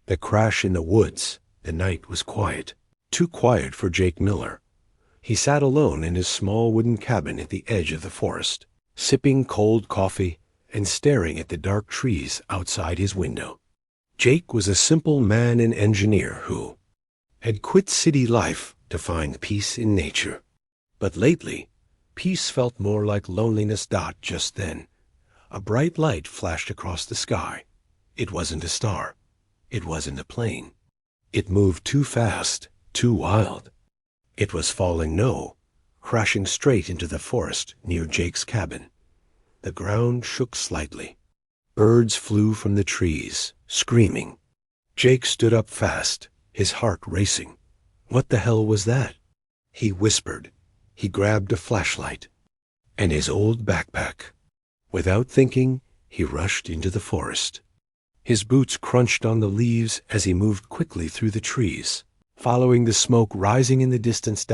The crash in the woods. The night was quiet. Too quiet for Jake Miller. He sat alone in his small wooden cabin at the edge of the forest, sipping cold coffee and staring at the dark trees outside his window. Jake was a simple man and engineer who had quit city life to find peace in nature. But lately, peace felt more like loneliness. Just then, a bright light flashed across the sky. It wasn't a star. It wasn't a plane. It moved too fast, too wild. It was falling crashing straight into the forest near Jake's cabin. The ground shook slightly. Birds flew from the trees, screaming. Jake stood up fast, his heart racing. What the hell was that? He whispered. He grabbed a flashlight and his old backpack. Without thinking, he rushed into the forest. His boots crunched on the leaves as he moved quickly through the trees, following the smoke rising in the distance.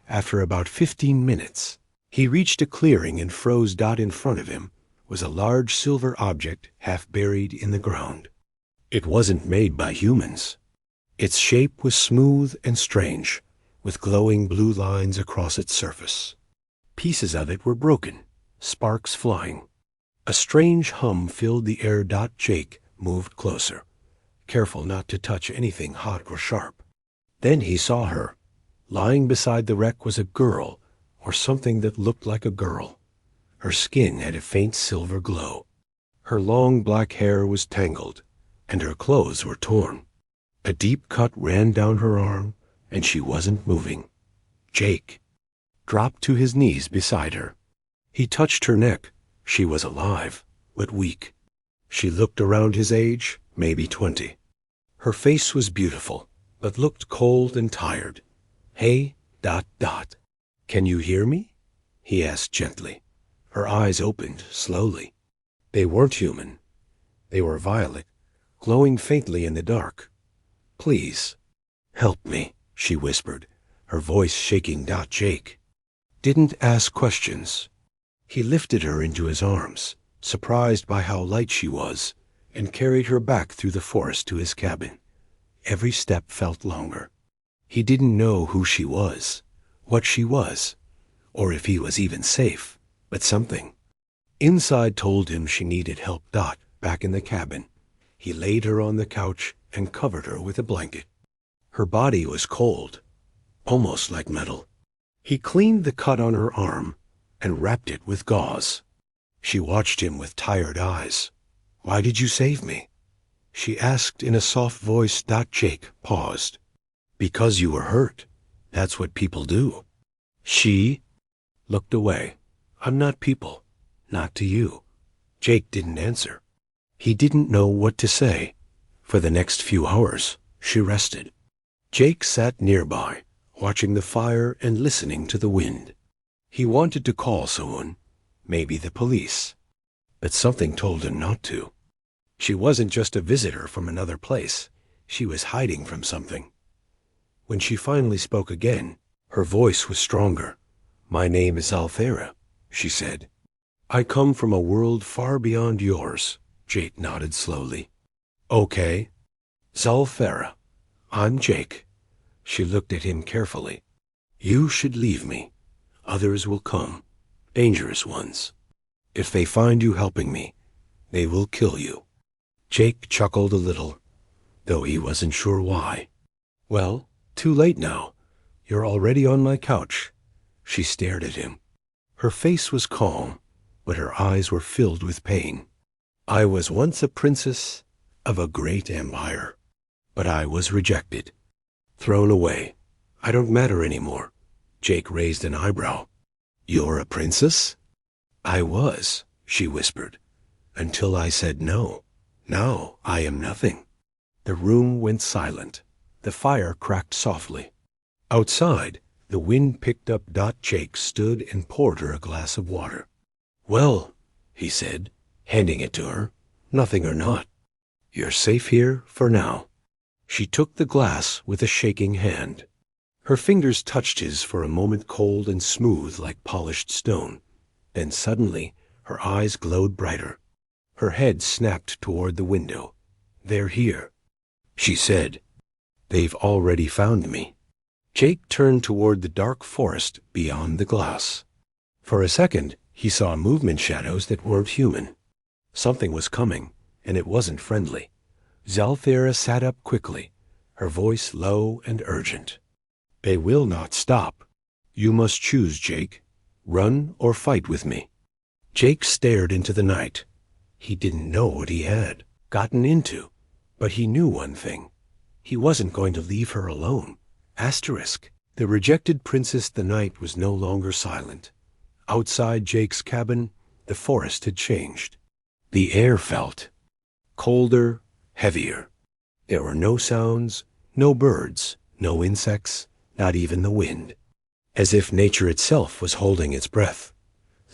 After about 15 minutes, he reached a clearing and froze. In front of him was a large silver object half buried in the ground. It wasn't made by humans. Its shape was smooth and strange, with glowing blue lines across its surface. Pieces of it were broken, sparks flying. A strange hum filled the air. Jake moved closer, careful not to touch anything hot or sharp. Then he saw her. Lying beside the wreck was a girl, or something that looked like a girl. Her skin had a faint silver glow. Her long black hair was tangled, and her clothes were torn. A deep cut ran down her arm, and she wasn't moving. Jake dropped to his knees beside her. He touched her neck. She was alive, but weak. She looked around his age, maybe 20. Her face was beautiful, but looked cold and tired. Hey, ... Can you hear me? He asked gently. Her eyes opened slowly. They weren't human. They were violet, glowing faintly in the dark. Please, help me, she whispered, her voice shaking. Jake didn't ask questions. He lifted her into his arms, surprised by how light she was, and carried her back through the forest to his cabin. Every step felt longer. He didn't know who she was, what she was, or if he was even safe, but something inside told him she needed help. Back in the cabin, he laid her on the couch and covered her with a blanket. Her body was cold, almost like metal. He cleaned the cut on her arm and wrapped it with gauze. She watched him with tired eyes. Why did you save me? She asked in a soft voice. Jake paused. Because you were hurt. That's what people do. She looked away. I'm not people. Not to you. Jake didn't answer. He didn't know what to say. For the next few hours, she rested. Jake sat nearby, watching the fire and listening to the wind. He wanted to call someone, maybe the police, but something told him not to. She wasn't just a visitor from another place. She was hiding from something. When she finally spoke again, her voice was stronger. My name is Althera, she said. I come from a world far beyond yours. Jake nodded slowly. Okay. Zalfera. I'm Jake. She looked at him carefully. You should leave me. Others will come. Dangerous ones. If they find you helping me, they will kill you. Jake chuckled a little, though he wasn't sure why. Well, too late now. You're already on my couch. She stared at him. Her face was calm, but her eyes were filled with pain. I was once a princess of a great empire, but I was rejected, thrown away. I don't matter anymore. Jake raised an eyebrow. You're a princess? I was, she whispered, until I said no. Now I am nothing. The room went silent. The fire cracked softly. Outside, the wind picked up. Jake stood and poured her a glass of water. Well, he said, handing it to her, nothing or not. You're safe here for now. She took the glass with a shaking hand. Her fingers touched his for a moment, cold and smooth like polished stone. Then suddenly, her eyes glowed brighter. Her head snapped toward the window. They're here. she said. They've already found me. Jake turned toward the dark forest beyond the glass. For a second, he saw movement shadows that weren't human. Something was coming, and it wasn't friendly. Zalthera sat up quickly, her voice low and urgent. They will not stop. You must choose, Jake. Run or fight with me. Jake stared into the night. He didn't know what he had gotten into, but he knew one thing. He wasn't going to leave her alone. Asterisk. The rejected Princess the Night was no longer silent. Outside Jake's cabin, the forest had changed. The air felt colder, heavier. There were no sounds, no birds, no insects, not even the wind. As if nature itself was holding its breath.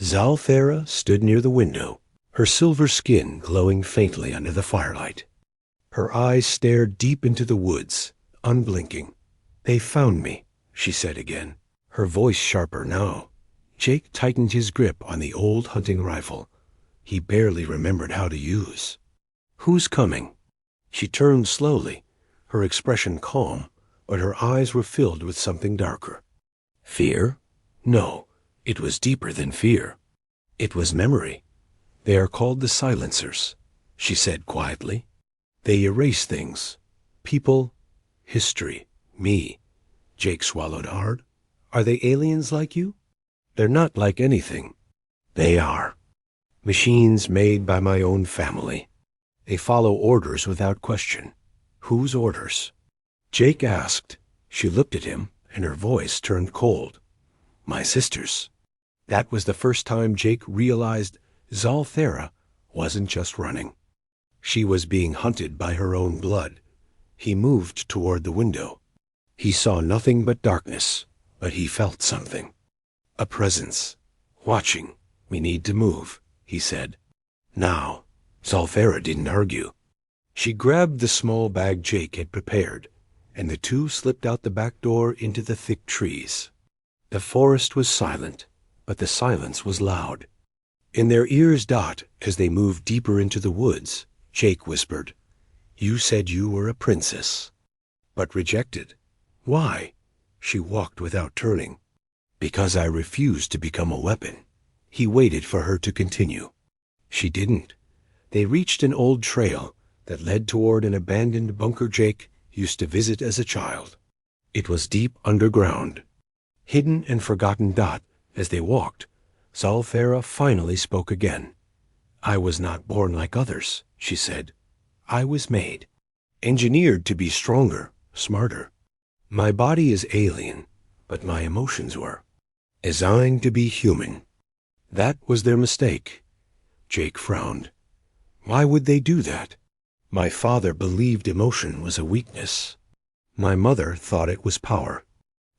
Zalthera stood near the window, her silver skin glowing faintly under the firelight. Her eyes stared deep into the woods, unblinking. They found me, she said again, her voice sharper now. Jake tightened his grip on the old hunting rifle. He barely remembered how to use. Who's coming? She turned slowly, her expression calm, but her eyes were filled with something darker. Fear? No, it was deeper than fear. It was memory. They are called the Silencers, she said quietly. They erase things. People, history, me. Jake swallowed hard. Are they aliens like you? They're not like anything. They are. Machines made by my own family. They follow orders without question. Whose orders? Jake asked. She looked at him, and her voice turned cold. My sister's. That was the first time Jake realized Zalthera wasn't just running. She was being hunted by her own blood. He moved toward the window. He saw nothing but darkness, but he felt something. A presence. Watching. We need to move, he said. Now. Zalthera didn't argue. She grabbed the small bag Jake had prepared, and the two slipped out the back door into the thick trees. The forest was silent, but the silence was loud. In their ears as they moved deeper into the woods, Jake whispered, You said you were a princess. But rejected. Why? She walked without turning. Because I refused to become a weapon. He waited for her to continue. She didn't. They reached an old trail that led toward an abandoned bunker Jake used to visit as a child. It was deep underground. Hidden and forgotten. As they walked, Zalthera finally spoke again. I was not born like others, she said. I was made. Engineered to be stronger, smarter. My body is alien, but my emotions were. Designed to be human. That was their mistake. Jake frowned. Why would they do that? My father believed emotion was a weakness. My mother thought it was power.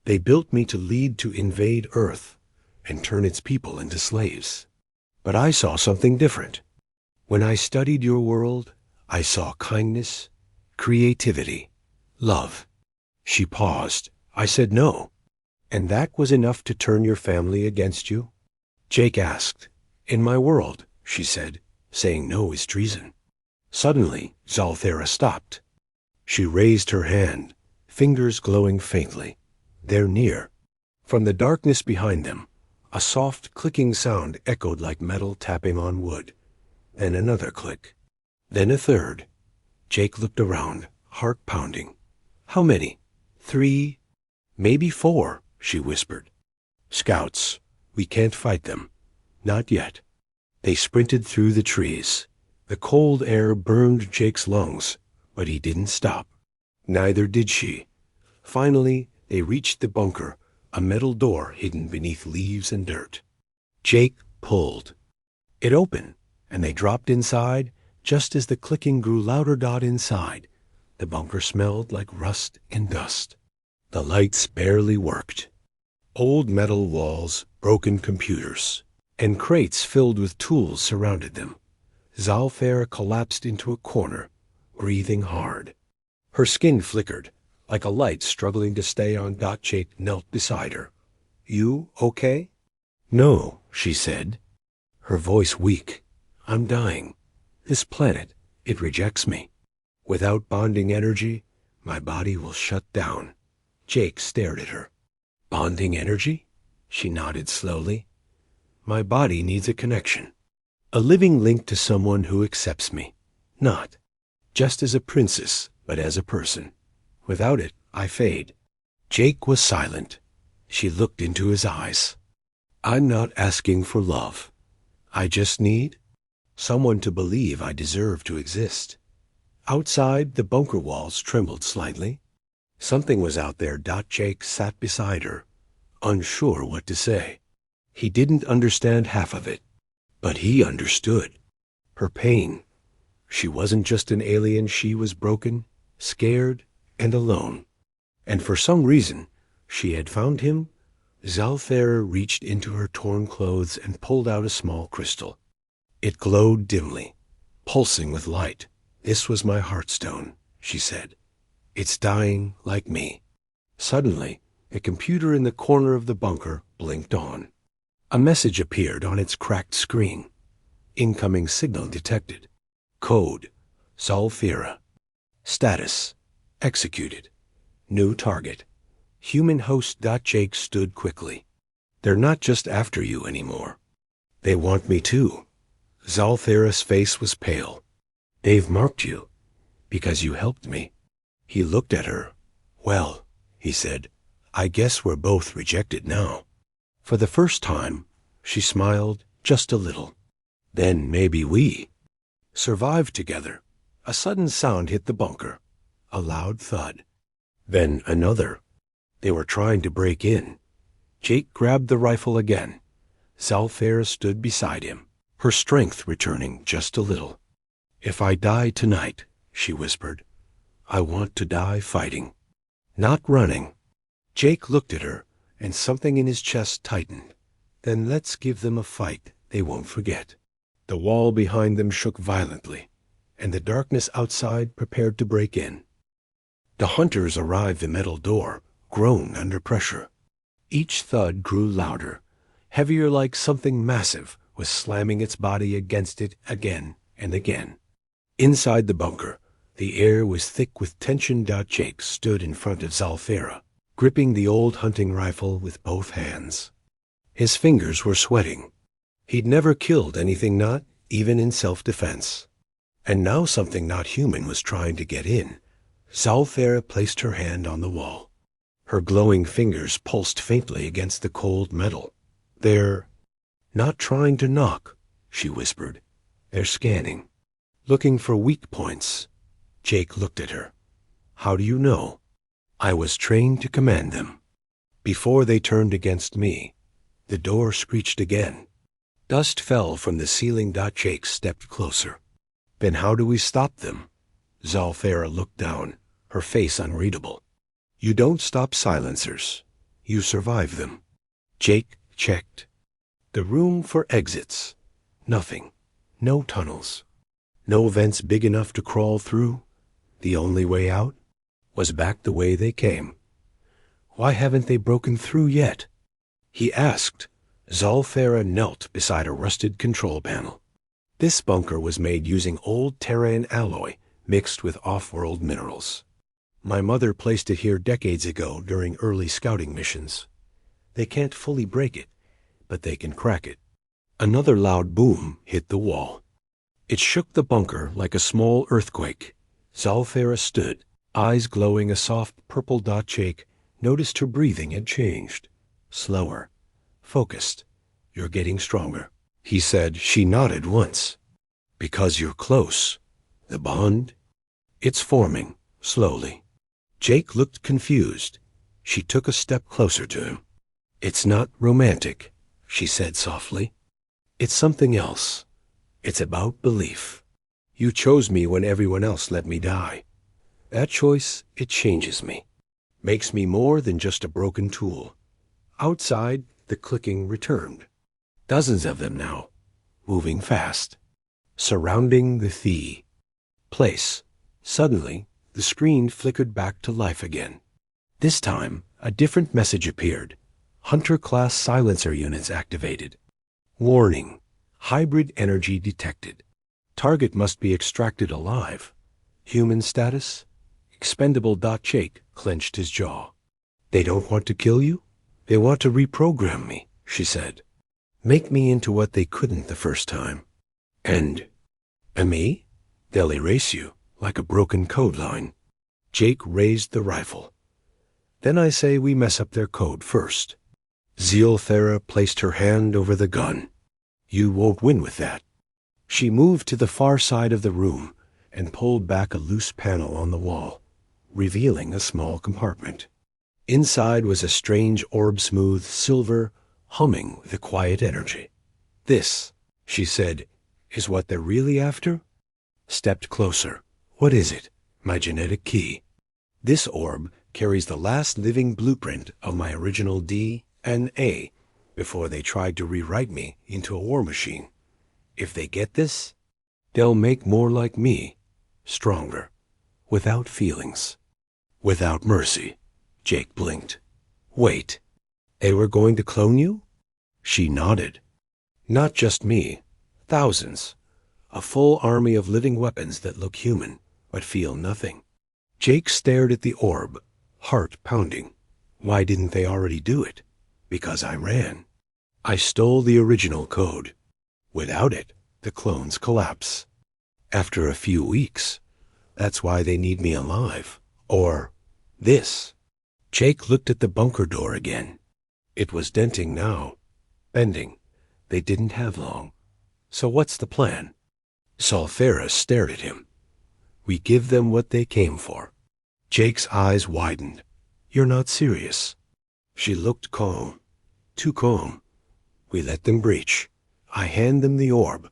They built me to lead to invade Earth and turn its people into slaves. But I saw something different. When I studied your world, I saw kindness, creativity, love. She paused. I said no. And that was enough to turn your family against you? Jake asked. In my world, she said, saying no is treason. Suddenly, Zalthera stopped. She raised her hand, fingers glowing faintly. They're near. From the darkness behind them, a soft clicking sound echoed like metal tapping on wood. Then another click. Then a third. Jake looked around, heart pounding. How many? 3? Maybe 4, she whispered. Scouts. We can't fight them. Not yet. They sprinted through the trees. The cold air burned Jake's lungs, but he didn't stop. Neither did she. Finally, they reached the bunker, a metal door hidden beneath leaves and dirt. Jake pulled. It opened, and they dropped inside just as the clicking grew louder. Inside, the bunker smelled like rust and dust. The lights barely worked. Old metal walls, broken computers, and crates filled with tools surrounded them. Zalthera collapsed into a corner, breathing hard. Her skin flickered, like a light struggling to stay on. Jake knelt beside her. You okay? No, she said, her voice weak. I'm dying. This planet, it rejects me. Without bonding energy, my body will shut down. Jake stared at her. Bonding energy? She nodded slowly. My body needs a connection. A living link to someone who accepts me. Not just as a princess, but as a person. Without it, I fade. Jake was silent. She looked into his eyes. I'm not asking for love. I just need someone to believe I deserve to exist. Outside, the bunker walls trembled slightly. Something was out there. Jake sat beside her, unsure what to say. He didn't understand half of it, but he understood. Her pain. She wasn't just an alien, she was broken, scared, and alone. And for some reason, she had found him. Zalthera reached into her torn clothes and pulled out a small crystal. It glowed dimly, pulsing with light. This was my heartstone, she said. It's dying like me. Suddenly, a computer in the corner of the bunker blinked on. A message appeared on its cracked screen. Incoming signal detected. Code, Zalthera. Status, executed. New target. Human host. Jake stood quickly. They're not just after you anymore. They want me too. Zalthera's face was pale. They've marked you, because you helped me. He looked at her. Well, he said, I guess we're both rejected now. For the first time, she smiled just a little. Then maybe we survived together. A sudden sound hit the bunker. A loud thud. Then another. They were trying to break in. Jake grabbed the rifle again. Zalthera stood beside him, her strength returning just a little. If I die tonight, she whispered, I want to die fighting, not running. Jake looked at her, and something in his chest tightened. Then let's give them a fight they won't forget. The wall behind them shook violently, and the darkness outside prepared to break in. The hunters arrived. The metal door groaned under pressure. Each thud grew louder, heavier, like something massive was slamming its body against it again and again. Inside the bunker, the air was thick with tension. Jake stood in front of Zalthera, gripping the old hunting rifle with both hands. His fingers were sweating. He'd never killed anything, not even in self-defense. And now something not human was trying to get in. Zalthera placed her hand on the wall. Her glowing fingers pulsed faintly against the cold metal. They're not trying to knock, she whispered. They're scanning, looking for weak points. Jake looked at her. How do you know? I was trained to command them. Before they turned against me, the door screeched again. Dust fell from the ceiling. Jake stepped closer. Then how do we stop them? Zalthera looked down, her face unreadable. You don't stop silencers. You survive them. Jake checked. The room for exits. Nothing. No tunnels. No vents big enough to crawl through. The only way out was back the way they came. Why haven't they broken through yet? He asked. Zalthera knelt beside a rusted control panel. This bunker was made using old Terran alloy mixed with off-world minerals. My mother placed it here decades ago during early scouting missions. They can't fully break it, but they can crack it. Another loud boom hit the wall. It shook the bunker like a small earthquake. Zalthera stood, eyes glowing a soft purple. Jake noticed her breathing had changed. Slower. Focused. You're getting stronger, he said. She nodded once. Because you're close. The bond? It's forming, slowly. Jake looked confused. She took a step closer to him. It's not romantic, she said softly. It's something else. It's about belief. You chose me when everyone else let me die. That choice, it changes me. Makes me more than just a broken tool. Outside, the clicking returned. Dozens of them now, moving fast, surrounding the place. Suddenly, the screen flickered back to life again. This time, a different message appeared. Hunter-class silencer units activated. Warning, hybrid energy detected. Target must be extracted alive. Human status? Expendable. Jake clenched his jaw. They don't want to kill you? They want to reprogram me, she said. Make me into what they couldn't the first time. And me? They'll erase you like a broken code line. Jake raised the rifle. Then I say we mess up their code first. Zealthera placed her hand over the gun. You won't win with that. She moved to the far side of the room and pulled back a loose panel on the wall, revealing a small compartment. Inside was a strange orb-smooth silver, humming with a quiet energy. This, she said, is what they're really after? Stepped closer. What is it? My genetic key. This orb carries the last living blueprint of my original DNA before they tried to rewrite me into a war machine. If they get this, they'll make more like me, stronger, without feelings, without mercy. Jake blinked. Wait, they were going to clone you? She nodded. Not just me, thousands. A full army of living weapons that look human, but feel nothing. Jake stared at the orb, heart pounding. Why didn't they already do it? Because I ran. I stole the original code. Without it, the clones collapse. After a few weeks. That's why they need me alive. Or this. Jake looked at the bunker door again. It was denting now. Bending. They didn't have long. So what's the plan? Zealthera stared at him. We give them what they came for. Jake's eyes widened. You're not serious. She looked calm. Too calm. We let them breach. I hand them the orb.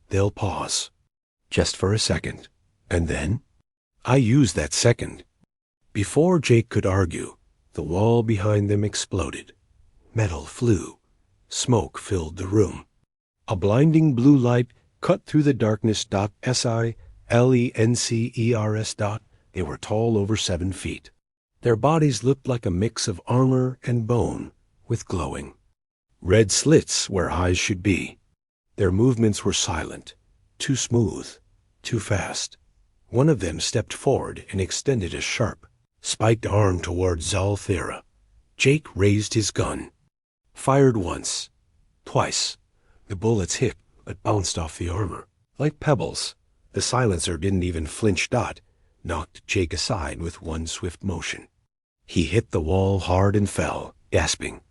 They'll pause. Just for a second. And then? I use that second. Before Jake could argue, the wall behind them exploded. Metal flew. Smoke filled the room. A blinding blue light cut through the darkness. SILENCERS. They were tall over 7 feet. Their bodies looked like a mix of armor and bone, with glowing red slits where eyes should be. Their movements were silent, too smooth, too fast. One of them stepped forward and extended a sharp, spiked arm toward Zealthera. Jake raised his gun. Fired once. Twice. The bullets hit, but bounced off the armor. Like pebbles. The silencer didn't even flinch. Knocked Jake aside with one swift motion. He hit the wall hard and fell, gasping.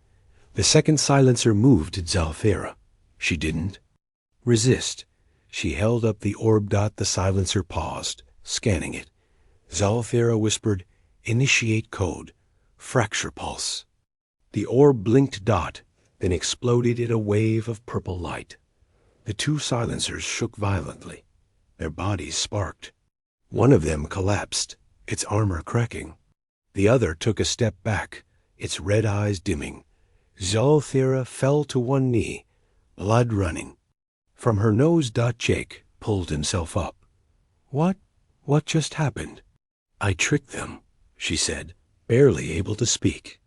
The second silencer moved at Zealthera. She didn't resist. She held up the orb. The silencer paused, scanning it. Zealthera whispered, Initiate code. Fracture pulse. The orb blinked. Then exploded in a wave of purple light. The 2 silencers shook violently. Their bodies sparked. One of them collapsed, its armor cracking. The other took a step back, its red eyes dimming. Zealthera fell to one knee, blood running. From her nose. Jake pulled himself up. What just happened? I tricked them, she said, barely able to speak.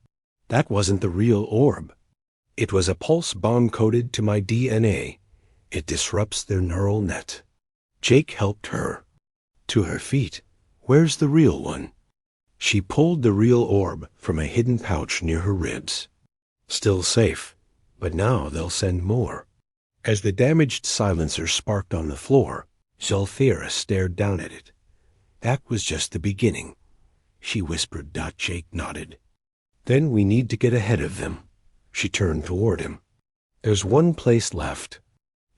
That wasn't the real orb. It was a pulse bomb coded to my DNA. It disrupts their neural net. Jake helped her to her feet. Where's the real one? She pulled the real orb from a hidden pouch near her ribs. Still safe, but now they'll send more. As the damaged silencer sparked on the floor, Zealthera stared down at it. That was just the beginning, she whispered. Jake nodded. Then we need to get ahead of them. She turned toward him. There's one place left,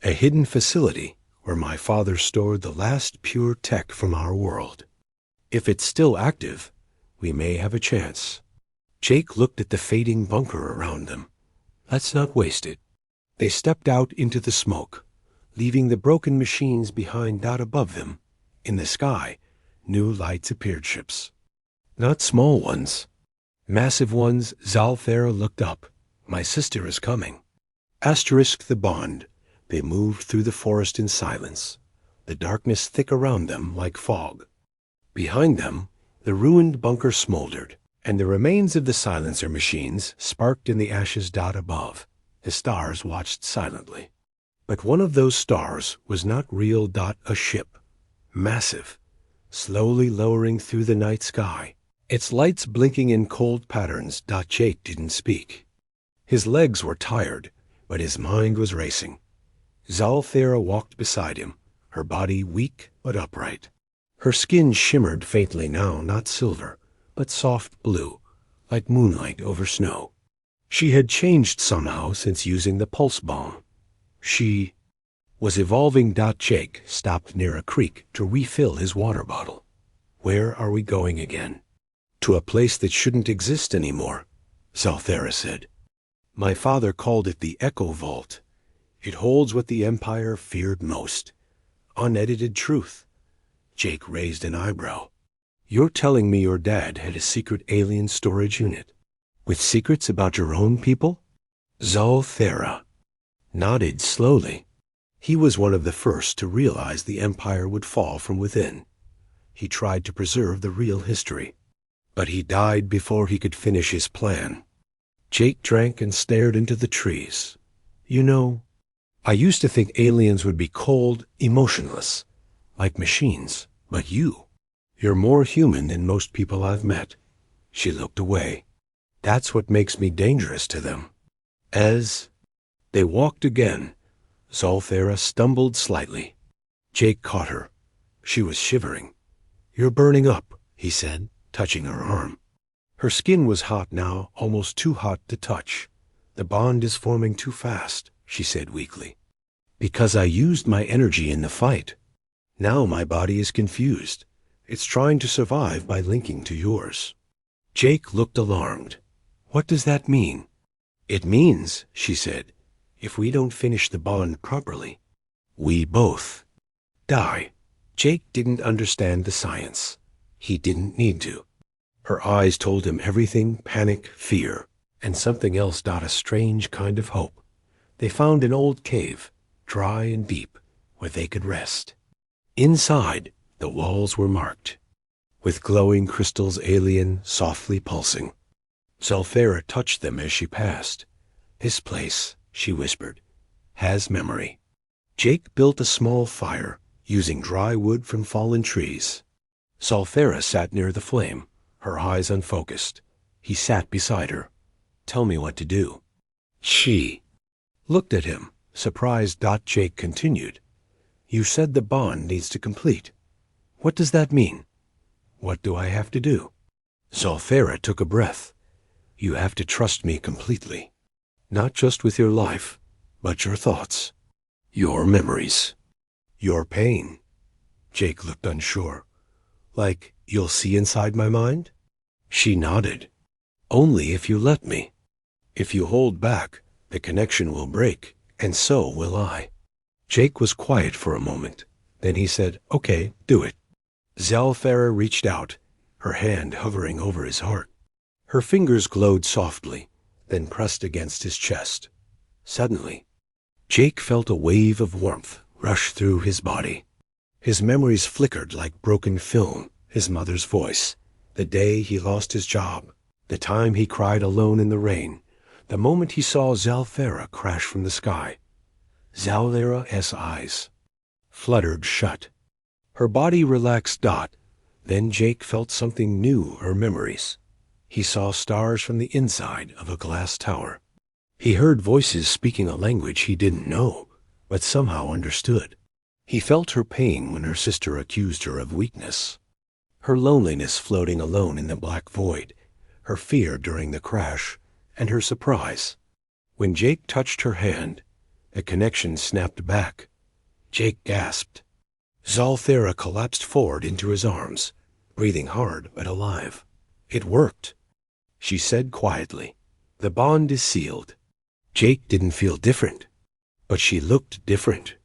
a hidden facility where my father stored the last pure tech from our world. If it's still active, we may have a chance. Jake looked at the fading bunker around them. Let's not waste it. They stepped out into the smoke, leaving the broken machines behind. Above them, in the sky, new lights appeared. Ships. Not small ones. Massive ones. Zealthera looked up. My sister is coming. The bond. They moved through the forest in silence, the darkness thick around them like fog. Behind them, the ruined bunker smoldered, and the remains of the silencer machines sparked in the ashes. Above, the stars watched silently. But one of those stars was not real. A ship. Massive. slowly lowering through the night sky, its lights blinking in cold patterns. Jake didn't speak. His legs were tired, but his mind was racing. Zalthera walked beside him, her body weak but upright. Her skin shimmered faintly now, not silver, but soft blue, like moonlight over snow. She had changed somehow since using the pulse bomb. She was evolving. Jake stopped near a creek to refill his water bottle. Where are we going again? To a place that shouldn't exist anymore, Zalthera said. My father called it the Echo Vault. It holds what the Empire feared most. Unedited truth. Jake raised an eyebrow. You're telling me your dad had a secret alien storage unit? With secrets about your own people? Zalthera nodded slowly. He was one of the first to realize the Empire would fall from within. He tried to preserve the real history, but he died before he could finish his plan. Jake drank and stared into the trees. You know, I used to think aliens would be cold, emotionless, like machines, but you're more human than most people I've met. She looked away. That's what makes me dangerous to them. As they walked again, Zalthera stumbled slightly. Jake caught her. She was shivering. You're burning up, he said, touching her arm. Her skin was hot now, almost too hot to touch. The bond is forming too fast, she said weakly. Because I used my energy in the fight. Now my body is confused. It's trying to survive by linking to yours. Jake looked alarmed. What does that mean? It means, she said, if we don't finish the bond properly, we both die. Jake didn't understand the science. He didn't need to. Her eyes told him everything: panic, fear, and something else. A strange kind of hope. They found an old cave, dry and deep, where they could rest. Inside, the walls were marked with glowing crystals, alien, softly pulsing. Zalthera touched them as she passed. This place, she whispered, has memory. Jake built a small fire, using dry wood from fallen trees. Zalthera sat near the flame, her eyes unfocused. He sat beside her. Tell me what to do. She looked at him, surprised. Jake continued. You said the bond needs to complete. What does that mean? What do I have to do? Zalthera took a breath. You have to trust me completely. Not just with your life, but your thoughts, your memories, your pain. Jake looked unsure. Like, you'll see inside my mind? She nodded. Only if you let me. If you hold back, the connection will break, and so will I. Jake was quiet for a moment. Then he said, Okay, do it. Zalthera reached out, her hand hovering over his heart. Her fingers glowed softly, then pressed against his chest. Suddenly, Jake felt a wave of warmth rush through his body. His memories flickered like broken film. His mother's voice, the day he lost his job, the time he cried alone in the rain, the moment he saw Zalthera crash from the sky. Zalthera's eyes fluttered shut. Her body relaxed. Then Jake felt something new, her memories. He saw stars from the inside of a glass tower. He heard voices speaking a language he didn't know, but somehow understood. He felt her pain when her sister accused her of weakness, her loneliness floating alone in the black void, her fear during the crash, and her surprise. When Jake touched her hand, a connection snapped back. Jake gasped. Zalthera collapsed forward into his arms, breathing hard but alive. It worked, she said quietly. The bond is sealed. Jake didn't feel different, but she looked different.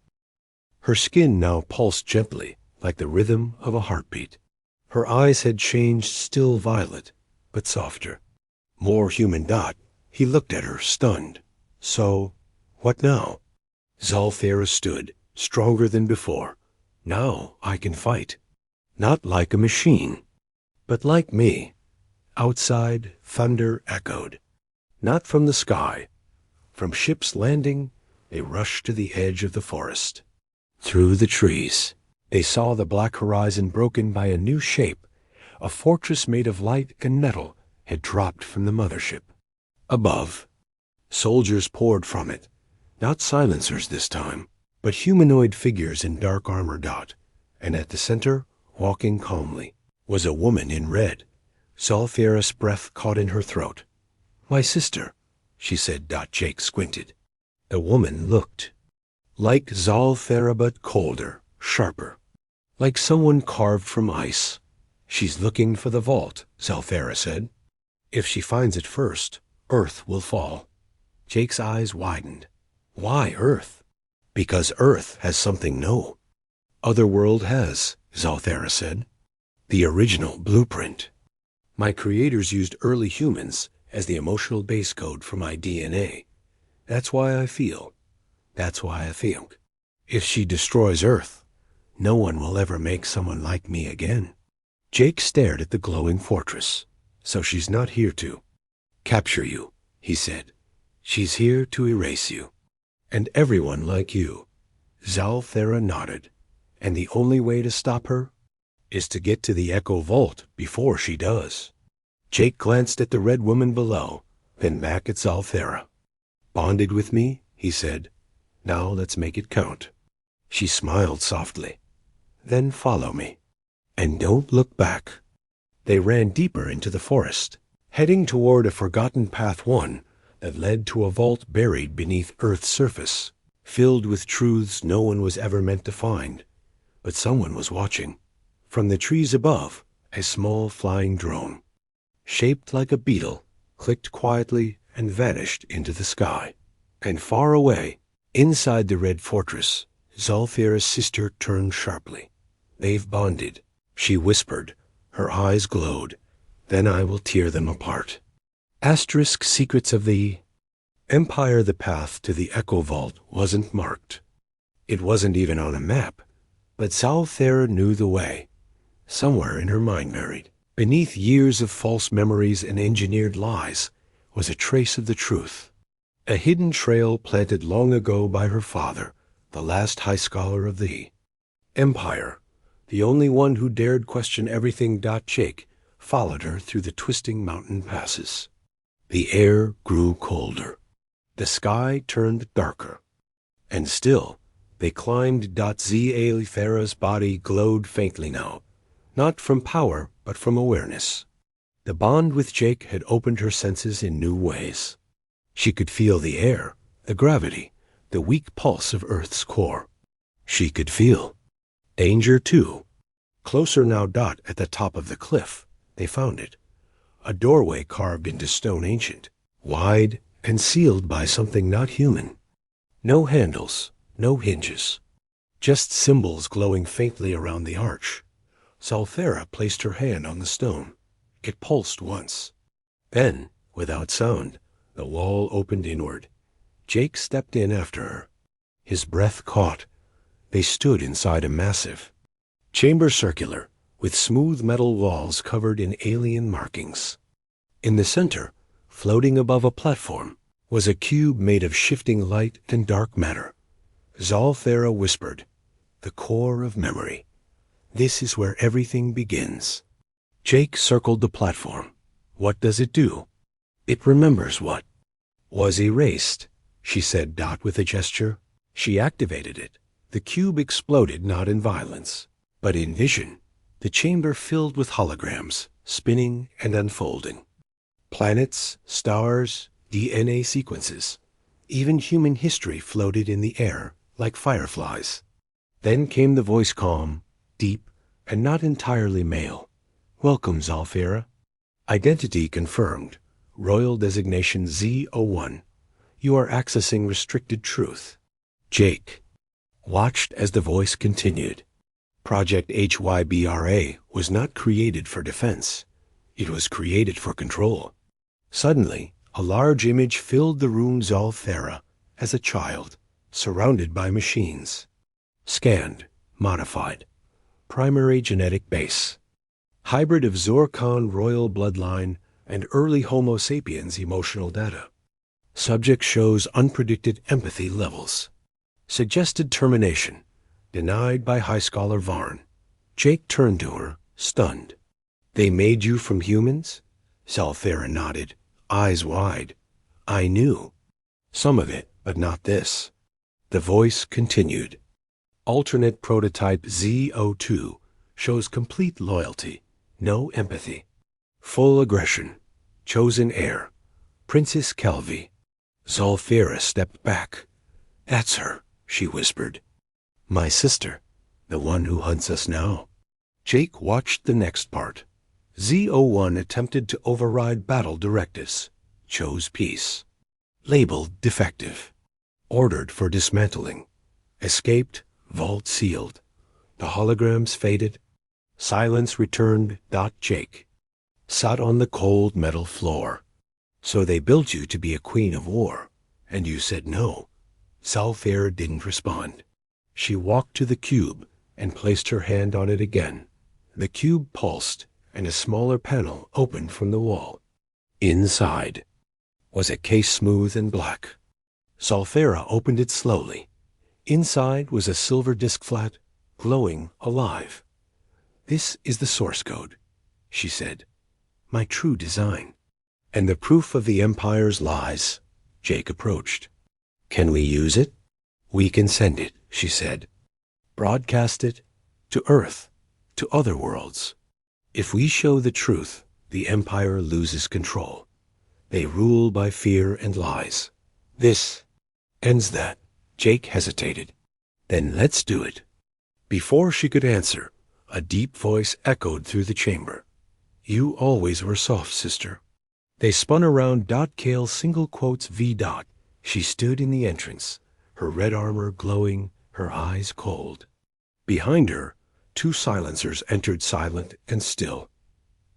Her skin now pulsed gently, like the rhythm of a heartbeat. Her eyes had changed, still violet, but softer. More human. He looked at her, stunned. So, what now? Zalthera stood, stronger than before. Now I can fight. Not like a machine, but like me. Outside, thunder echoed. Not from the sky. From ships landing, they rushed to the edge of the forest. Through the trees, They saw the black horizon broken by a new shape. A fortress made of light and metal had dropped from the mothership. Above, soldiers poured from it, not silencers this time, but humanoid figures in dark armor. And at the center, walking calmly, was a woman in red. Zalthera's breath caught in her throat. "My sister," she said. Jake squinted. The woman looked like Zalthera, but colder, sharper, like someone carved from ice. "She's looking for the vault," Zalthera said. "If she finds it first, Earth will fall." Jake's eyes widened. "Why Earth?" "Because Earth has something no other world has," Zalthera said. "The original blueprint. My creators used early humans as the emotional base code for my DNA. That's why I feel. That's why I think. If she destroys Earth, no one will ever make someone like me again." Jake stared at the glowing fortress. "So she's not here to capture you," he said. "She's here to erase you. And everyone like you." Zalthera nodded. "And the only way to stop her is to get to the Echo Vault before she does." Jake glanced at the red woman below, then back at Zalthera. "Bonded with me?" he said. "Now let's make it count." She smiled softly. "Then follow me. And don't look back." They ran deeper into the forest, heading toward a forgotten path, one that led to a vault buried beneath Earth's surface, filled with truths no one was ever meant to find. But someone was watching. From the trees above, a small flying drone, shaped like a beetle, clicked quietly and vanished into the sky. And far away, inside the red fortress, Zalthera's sister turned sharply. "They've bonded," she whispered. Her eyes glowed. "Then I will tear them apart." Asterisk secrets of the Empire. The path to the Echo Vault wasn't marked. It wasn't even on a map. But Zalthera knew the way. Somewhere in her mind, buried beneath years of false memories and engineered lies, was a trace of the truth. A hidden trail planted long ago by her father, the last high scholar of the Empire, the only one who dared question everything. Jake followed her through the twisting mountain passes. The air grew colder. The sky turned darker. And still, they climbed. Zalthera's body glowed faintly now, not from power, but from awareness. The bond with Jake had opened her senses in new ways. She could feel the air, the gravity, the weak pulse of Earth's core. She could feel danger, too. Closer now. At the top of the cliff, they found it. A doorway carved into stone, ancient, wide, and sealed by something not human. No handles, no hinges, just symbols glowing faintly around the arch. Zalthera placed her hand on the stone. It pulsed once. Then, without sound, the wall opened inward. Jake stepped in after her. His breath caught. They stood inside a massive chamber, circular, with smooth metal walls covered in alien markings. In the center, floating above a platform, was a cube made of shifting light and dark matter. Zalthera whispered, "The core of memory. This is where everything begins." Jake circled the platform. "What does it do?" "It remembers what was erased," she said. With a gesture, she activated it. The cube exploded, not in violence, but in vision. The chamber filled with holograms, spinning and unfolding. Planets, stars, DNA sequences, even human history floated in the air like fireflies. Then came the voice, calm, deep, and not entirely male. "Welcome, Zalthera. Identity confirmed. Royal designation Z01. You are accessing restricted truth." Jake watched as the voice continued. Project HYBRA was not created for defense. It was created for control. Suddenly, a large image filled the room. Zalthera, as a child, surrounded by machines. Scanned, modified. Primary genetic base. Hybrid of Zorkon royal bloodline and early Homo sapiens emotional data. Subject shows unpredicted empathy levels. Suggested termination. Denied by High Scholar Varn. Jake turned to her, stunned. They made you from humans? Zalthera nodded, eyes wide. I knew. Some of it, but not this. The voice continued. Alternate prototype Z02 shows complete loyalty, no empathy. Full aggression. Chosen heir. Princess Kelvi. Zalthera stepped back. That's her, she whispered. My sister, the one who hunts us now. Jake watched the next part. Z01 attempted to override battle directives. Chose peace. Labeled defective. Ordered for dismantling. Escaped, vault sealed. The holograms faded. Silence returned. Jake. Sat on the cold metal floor. So they built you to be a queen of war, and you said no. Zalthera didn't respond. She walked to the cube and placed her hand on it again. The cube pulsed, and a smaller panel opened from the wall. Inside was a case smooth and black. Zalthera opened it slowly. Inside was a silver disc flat, glowing, alive. This is the source code, she said. My true design. And the proof of the Empire's lies. Jake approached. Can we use it? We can send it, she said. Broadcast it to Earth, to other worlds. If we show the truth, the Empire loses control. They rule by fear and lies. This ends that. Jake hesitated. Then let's do it. Before she could answer, a deep voice echoed through the chamber. You always were soft, sister. They spun around. Kale single quotes V. She stood in the entrance, her red armor glowing, her eyes cold. Behind her, 2 silencers entered, silent and still.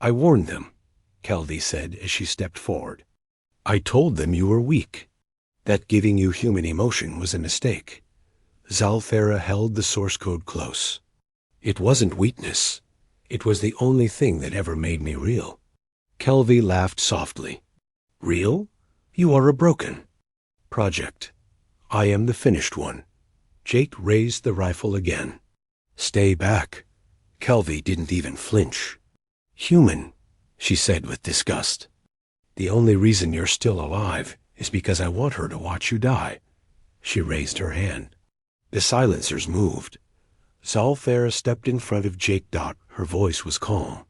I warned them, Kelvi said as she stepped forward. I told them you were weak, that giving you human emotion was a mistake. Zalthera held the source code close. It wasn't weakness. It was the only thing that ever made me real. Kelvi laughed softly. Real? You are a broken project. I am the finished one. Jake raised the rifle again. Stay back. Kelvi didn't even flinch. Human, she said with disgust. The only reason you're still alive is because I want her to watch you die. She raised her hand. The silencers moved. Zalthera stepped in front of Jake. Her voice was calm.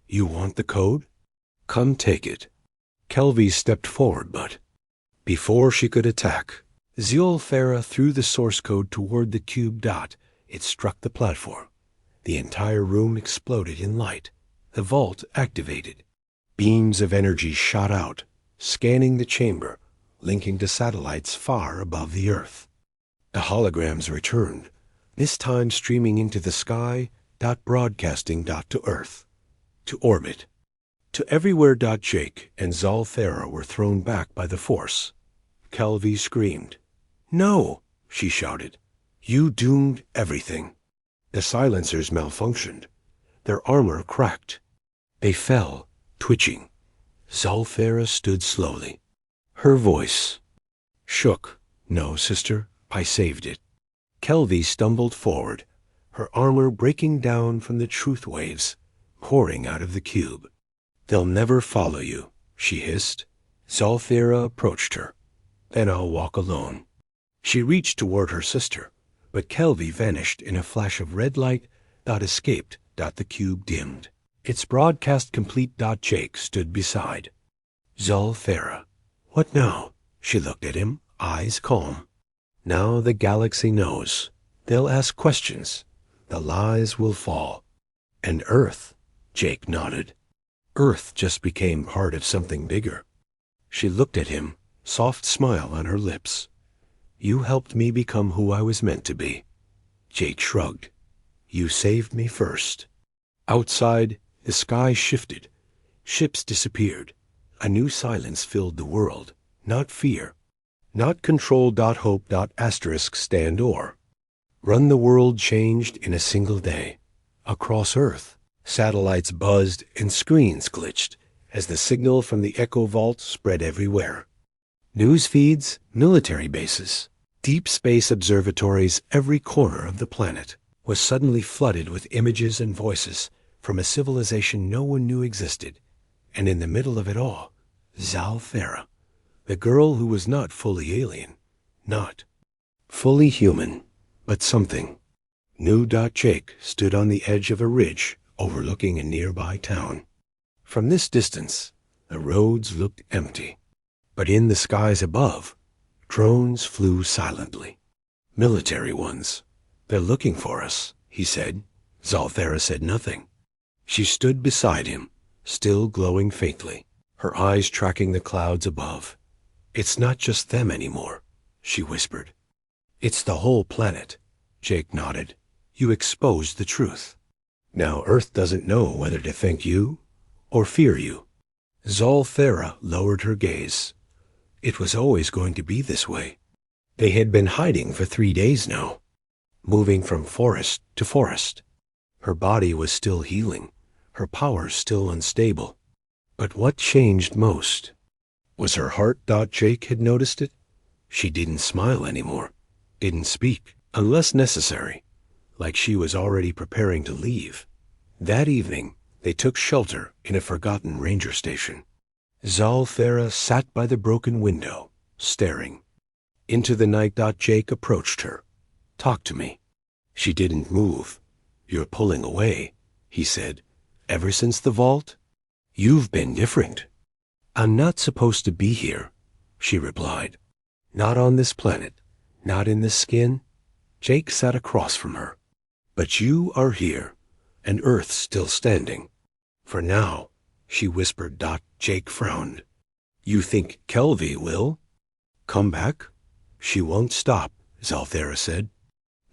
You want the code? Come take it. Kelvi stepped forward, but before she could attack, Zalthera threw the source code toward the cube. It struck the platform. The entire room exploded in light. The vault activated. Beams of energy shot out, scanning the chamber, linking to satellites far above the Earth. The holograms returned, this time streaming into the sky, broadcasting to Earth, to orbit, to everywhere. Jake and Zalthera were thrown back by the Force. Kelvi screamed. No, she shouted. You doomed everything. The silencers malfunctioned. Their armor cracked. They fell, twitching. Zalthera stood slowly. Her voice shook. No, sister, I saved it. Kelvi stumbled forward, her armor breaking down from the truth waves, pouring out of the cube. They'll never follow you, she hissed. Zalthera approached her. Then I'll walk alone. She reached toward her sister, but Kelvi vanished in a flash of red light. Escaped. The cube dimmed. Its broadcast complete. Jake stood beside. Zalthera. What now? She looked at him, eyes calm. Now the galaxy knows. They'll ask questions. The lies will fall. And Earth, Jake nodded. Earth just became part of something bigger. She looked at him, soft smile on her lips. You helped me become who I was meant to be. Jake shrugged. You saved me first. Outside, the sky shifted. Ships disappeared. A new silence filled the world. Not fear. Not control. Hope. Asterisk stand or. Run the world changed in a single day. Across Earth, satellites buzzed and screens glitched as the signal from the Echo Vault spread everywhere. News feeds, military bases. Deep space observatories every corner of the planet was suddenly flooded with images and voices from a civilization no one knew existed. And in the middle of it all, Zalthera, the girl who was not fully alien, not fully human, but something. New. Jake stood on the edge of a ridge overlooking a nearby town. From this distance, the roads looked empty. But in the skies above, drones flew silently. Military ones. They're looking for us, he said. Zalthera said nothing. She stood beside him, still glowing faintly, her eyes tracking the clouds above. It's not just them anymore, she whispered. It's the whole planet. Jake nodded. You exposed the truth. Now Earth doesn't know whether to thank you or fear you. Zalthera lowered her gaze. It was always going to be this way. They had been hiding for 3 days now, moving from forest to forest. Her body was still healing, her powers still unstable. But what changed most? Was her heart? Jake had noticed it. She didn't smile anymore, didn't speak, unless necessary, like she was already preparing to leave. That evening, they took shelter in a forgotten ranger station. Zalthera sat by the broken window, staring. Into the night. Jake approached her. Talk to me. She didn't move. You're pulling away, he said. Ever since the vault? You've been different. I'm not supposed to be here, she replied. Not on this planet, not in this skin. Jake sat across from her. But you are here, and Earth's still standing. For now, she whispered. Jake frowned. You think Kelvy will come back? She won't stop, Zalthera said.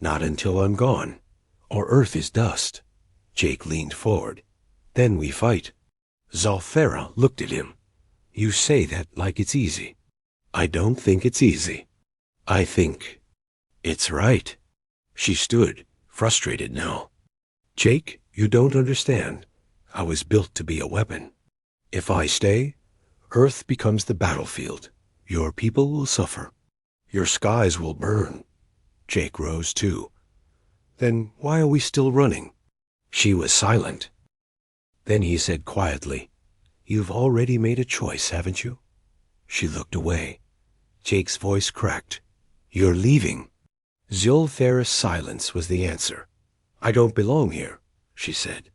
Not until I'm gone, or Earth is dust. Jake leaned forward. Then we fight. Zalthera looked at him. You say that like it's easy. I don't think it's easy. I think it's right. She stood, frustrated now. Jake, you don't understand. I was built to be a weapon. If I stay, Earth becomes the battlefield. Your people will suffer. Your skies will burn. Jake rose too. Then why are we still running? She was silent. Then he said quietly, You've already made a choice, haven't you? She looked away. Jake's voice cracked. You're leaving. Zalthera's silence was the answer. I don't belong here, she said.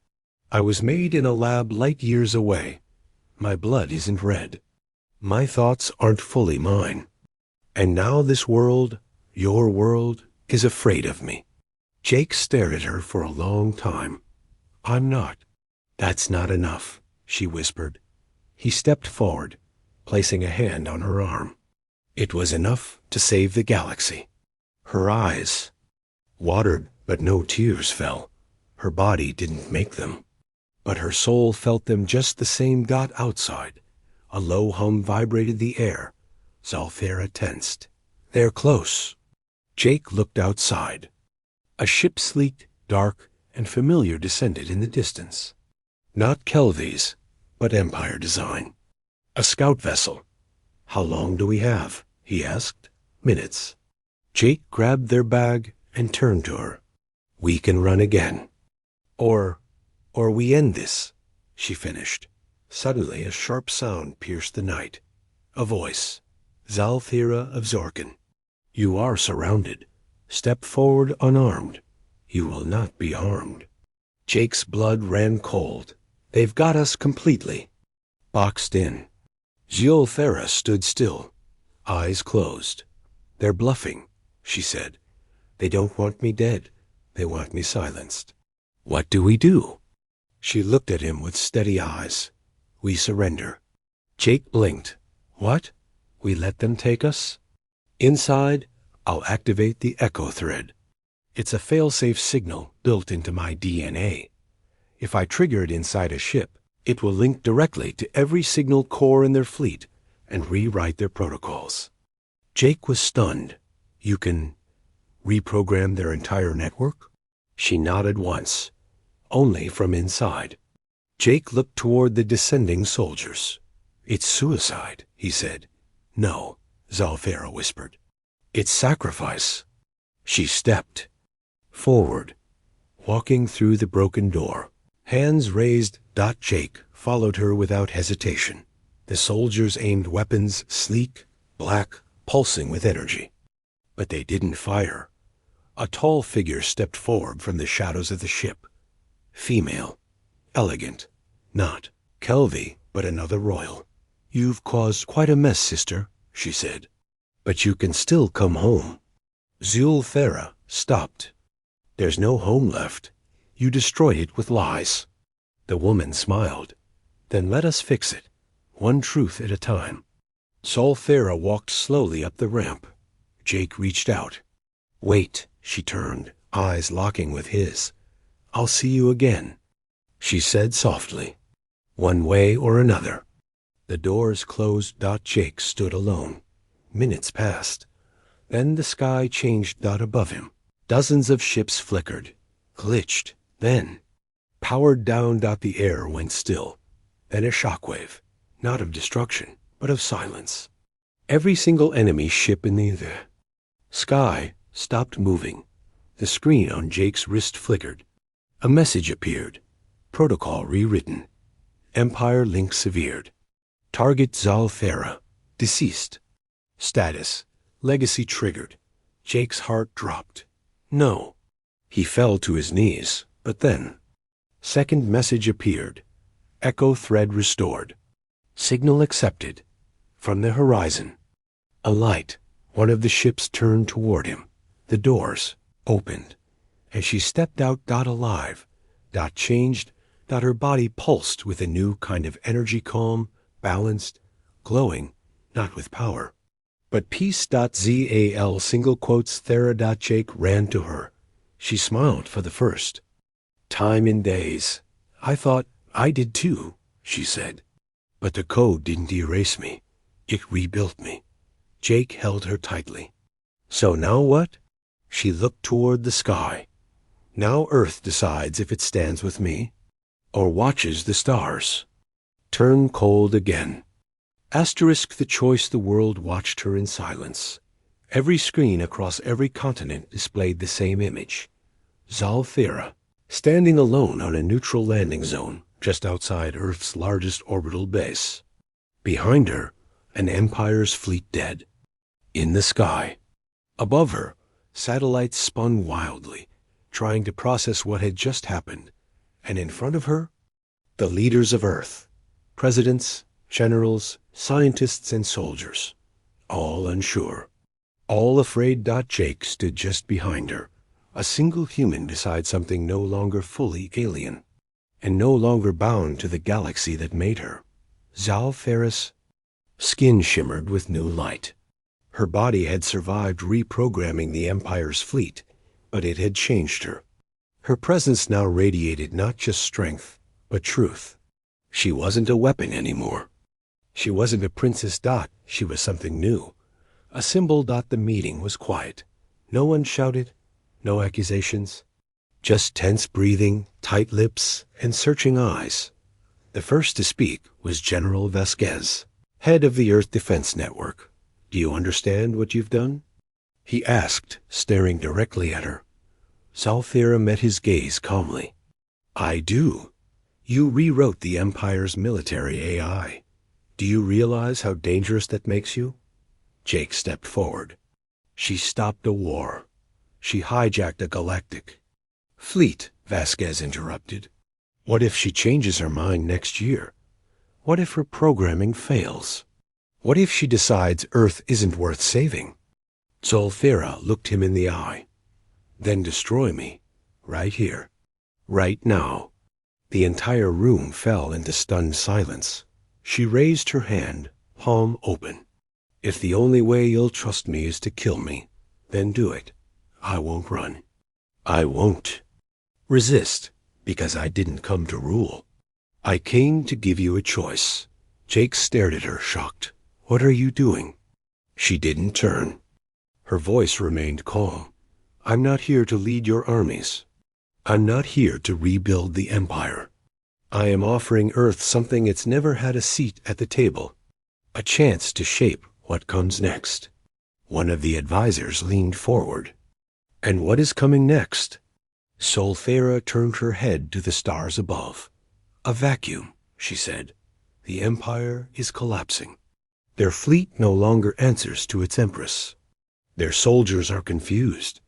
I was made in a lab light years away. My blood isn't red. My thoughts aren't fully mine. And now this world, your world, is afraid of me. Jake stared at her for a long time. I'm not. That's not enough, she whispered. He stepped forward, placing a hand on her arm. It was enough to save the galaxy. Her eyes watered, but no tears fell. Her body didn't make them. But her soul felt them just the same. Outside, a low hum vibrated the air. Zalthera tensed. They're close. Jake looked outside. A ship, sleek, dark, and familiar, descended in the distance. Not Kelvy's, but Empire design. A scout vessel. How long do we have? He asked. Minutes. Jake grabbed their bag and turned to her. We can run again. Or we end this, she finished. Suddenly a sharp sound pierced the night. A voice. Zalthera of Zorkin. You are surrounded. Step forward unarmed. You will not be harmed. Jake's blood ran cold. They've got us completely. Boxed in. Zalthera stood still, eyes closed. They're bluffing, she said. They don't want me dead. They want me silenced. What do we do? She looked at him with steady eyes. We surrender. Jake blinked. What? We let them take us? Inside, I'll activate the echo thread. It's a fail-safe signal built into my DNA. If I trigger it inside a ship, it will link directly to every signal core in their fleet and rewrite their protocols. Jake was stunned. You can reprogram their entire network? She nodded once. Only from inside. Jake looked toward the descending soldiers. It's suicide, he said. No, Zalthera whispered. It's sacrifice. She stepped forward, walking through the broken door. Hands raised. Jake followed her without hesitation. The soldiers aimed weapons, sleek, black, pulsing with energy. But they didn't fire. A tall figure stepped forward from the shadows of the ship. Female, elegant, not Kelvy, but another royal. "You've caused quite a mess, sister," she said. "But you can still come home." Zulfera stopped. "There's no home left. You destroyed it with lies." The woman smiled. "Then let us fix it, one truth at a time." Zulfera walked slowly up the ramp. Jake reached out. "Wait," she turned, eyes locking with his. "I'll see you again," she said softly. "One way or another." The doors closed. Jake stood alone. Minutes passed. Then the sky changed. Above him, dozens of ships flickered, glitched, then powered down. The air went still. Then a shockwave, not of destruction, but of silence. Every single enemy ship in the sky stopped moving. The screen on Jake's wrist flickered. A message appeared. Protocol rewritten. Empire link severed. Target Zulfera. Deceased. Status. Legacy triggered. Jake's heart dropped. No. He fell to his knees, but then second message appeared. Echo thread restored. Signal accepted. From the horizon, a light. One of the ships turned toward him. The doors opened, and she stepped out. Alive. Changed. Her body pulsed with a new kind of energy, calm, balanced, glowing, not with power, but peace. Zal single quotes Thera. Jake ran to her. She smiled for the first time in days. "I thought I did too," she said. "But the code didn't erase me. It rebuilt me." Jake held her tightly. "So now what?" She looked toward the sky. "Now Earth decides if it stands with me or watches the stars turn cold again." The choice. The world watched her in silence. Every screen across every continent displayed the same image. Zulfera, standing alone on a neutral landing zone just outside Earth's largest orbital base. Behind her, an Empire's fleet dead. In the sky, above her, satellites spun wildly, trying to process what had just happened. And in front of her, the leaders of Earth, presidents, generals, scientists, and soldiers, all unsure, all afraid. Jake stood just behind her, a single human beside something no longer fully alien, and no longer bound to the galaxy that made her. Zulfera's skin shimmered with new light. Her body had survived reprogramming the Empire's fleet, but it had changed her. Her presence now radiated not just strength, but truth. She wasn't a weapon anymore. She wasn't a princess. She was something new. A symbol. The meeting was quiet. No one shouted, no accusations. Just tense breathing, tight lips, and searching eyes. The first to speak was General Vasquez, head of the Earth Defense Network. "Do you understand what you've done?" he asked, staring directly at her. Zulfera met his gaze calmly. "I do. You rewrote the Empire's military AI. Do you realize how dangerous that makes you?" Jake stepped forward. "She stopped a war. She hijacked a galactic fleet," Vasquez interrupted. "What if she changes her mind next year? What if her programming fails? What if she decides Earth isn't worth saving?" Zulfera looked him in the eye. "Then destroy me, right here, right now." The entire room fell into stunned silence. She raised her hand, palm open. "If the only way you'll trust me is to kill me, then do it. I won't run. I won't resist, because I didn't come to rule. I came to give you a choice." Jake stared at her, shocked. "What are you doing?" She didn't turn. Her voice remained calm. "I'm not here to lead your armies. I'm not here to rebuild the Empire. I am offering Earth something it's never had: a seat at the table, a chance to shape what comes next." One of the advisors leaned forward. And what is coming next? Solthera turned her head to the stars above. A vacuum, she said. The Empire is collapsing. Their fleet no longer answers to its empress. Their soldiers are confused.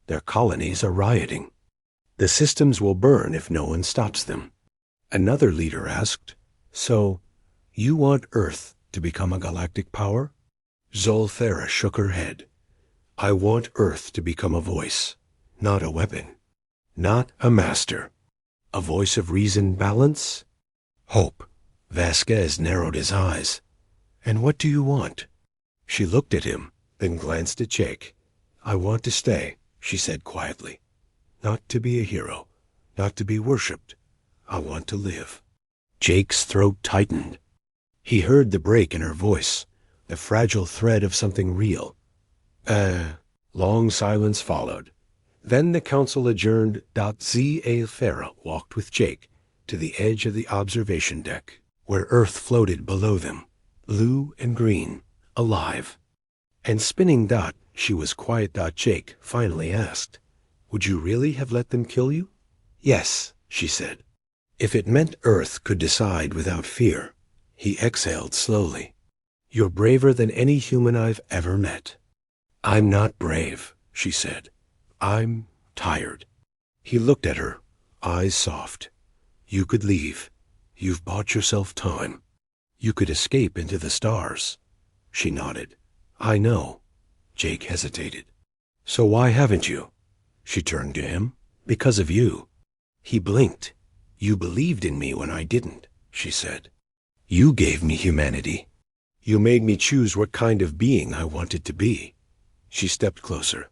Their colonies are rioting. The systems will burn if no one stops them. Another leader asked, "So, you want Earth to become a galactic power?" Zolthera shook her head. "I want Earth to become a voice, not a weapon. Not a master. A voice of reason, balance, hope." Vasquez narrowed his eyes. "And what do you want?" She looked at him, then glanced at Jake. "I want to stay," she said quietly. "Not to be a hero, not to be worshipped. I want to live." Jake's throat tightened. He heard the break in her voice, the fragile thread of something real. Long silence followed. Then the council adjourned. Zalthera walked with Jake to the edge of the observation deck, where Earth floated below them, blue and green, alive. And spinning. She was quiet. Jake finally asked, "Would you really have let them kill you?" "Yes," she said. "If it meant Earth could decide without fear." He exhaled slowly. "You're braver than any human I've ever met." "I'm not brave," she said. "I'm tired." He looked at her, eyes soft. "You could leave. You've bought yourself time. You could escape into the stars." She nodded. "I know." Jake hesitated. "So why haven't you?" She turned to him. "Because of you." He blinked. "You believed in me when I didn't," she said. "You gave me humanity. You made me choose what kind of being I wanted to be." She stepped closer.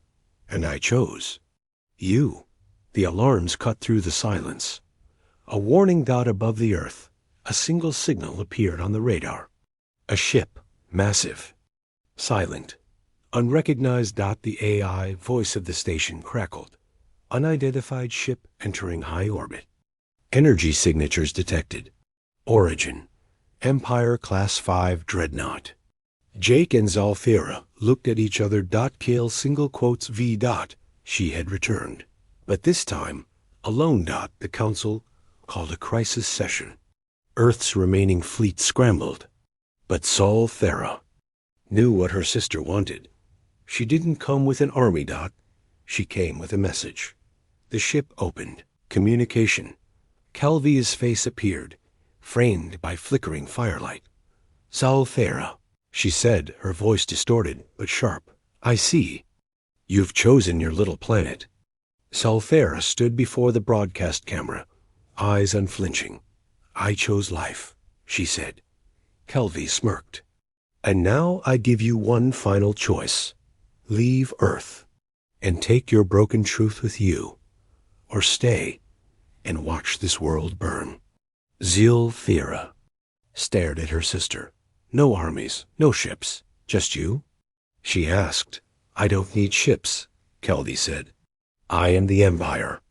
"And I chose you." The alarms cut through the silence. A warning dot above the Earth. A single signal appeared on the radar. A ship, massive, silent, unrecognized. The AI voice of the station crackled. Unidentified ship entering high orbit. Energy signatures detected. Origin, Empire Class 5 Dreadnought. Jake and Zalthera looked at each other. Kale single quotes V. She had returned. But this time, alone. The council called a crisis session. Earth's remaining fleet scrambled. But Zalthera knew what her sister wanted. She didn't come with an army. She came with a message. The ship opened. Communication. Calvi's face appeared, framed by flickering firelight. "Zalthera," she said, her voice distorted but sharp. "I see. You've chosen your little planet." Zalthera stood before the broadcast camera, eyes unflinching. "I chose life," she said. Calvi smirked. "And now I give you one final choice. Leave Earth and take your broken truth with you, or stay and watch this world burn." Zalthera stared at her sister. "No armies, no ships, just you?" She asked. "I don't need ships," Calvi said. "I am the Empire."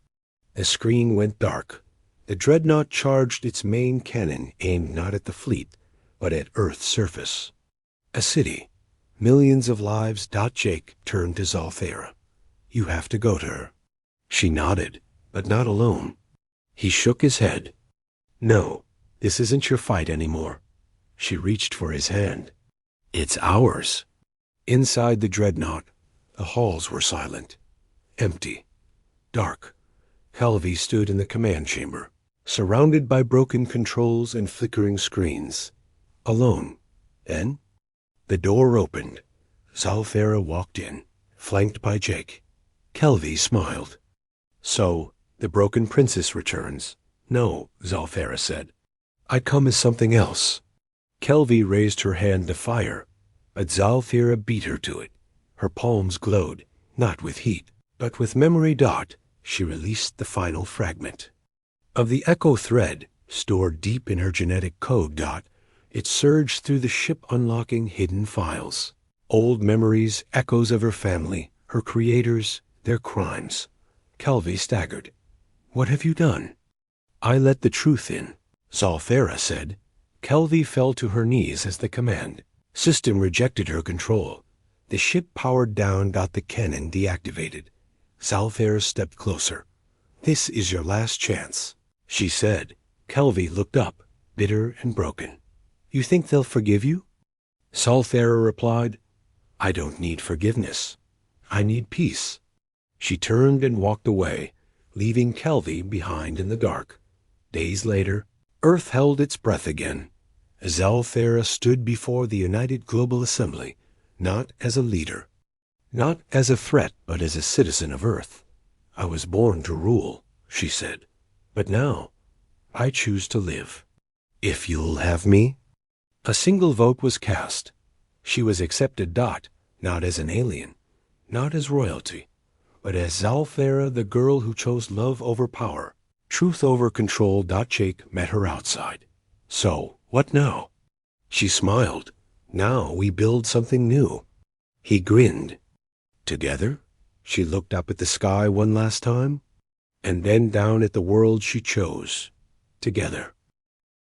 The screen went dark. The dreadnought charged its main cannon, aimed not at the fleet, but at Earth's surface. A city, millions of lives. Jake turned to Zalthera. "You have to go to her." She nodded, but not alone. He shook his head. "No, this isn't your fight anymore." She reached for his hand. "It's ours." Inside the dreadnought, the halls were silent, empty, dark. Calvi stood in the command chamber, surrounded by broken controls and flickering screens. Alone. Then the door opened. Zalthera walked in, flanked by Jake. Calvi smiled. "So, the broken princess returns." "No," Zalthera said. "I come as something else." Calvi raised her hand to fire, but Zalthera beat her to it. Her palms glowed, not with heat, but with memory. She released the final fragment. Of the echo thread, stored deep in her genetic code. It surged through the ship, unlocking hidden files. Old memories, echoes of her family, her creators, their crimes. Calvi staggered. "What have you done?" "I let the truth in," Zalthera said. Calvi fell to her knees as the command. System rejected her control. The ship powered down got the cannon deactivated. Zalfair stepped closer. "This is your last chance," she said. Kelvy looked up, bitter and broken. "You think they'll forgive you?" Zalfair replied, "I don't need forgiveness. I need peace." She turned and walked away, leaving Kelvy behind in the dark. Days later, Earth held its breath again. Zalfair stood before the United Global Assembly, not as a leader, not as a threat, but as a citizen of Earth. "I was born to rule," she said, "but now I choose to live. If you'll have me." A single vote was cast. She was accepted not as an alien, not as royalty, but as Zalfair, the girl who chose love over power, truth over control. Jake met her outside. "So, what now?" She smiled. "Now we build something new." He grinned. "Together?" She looked up at the sky one last time, and then down at the world she chose. "Together."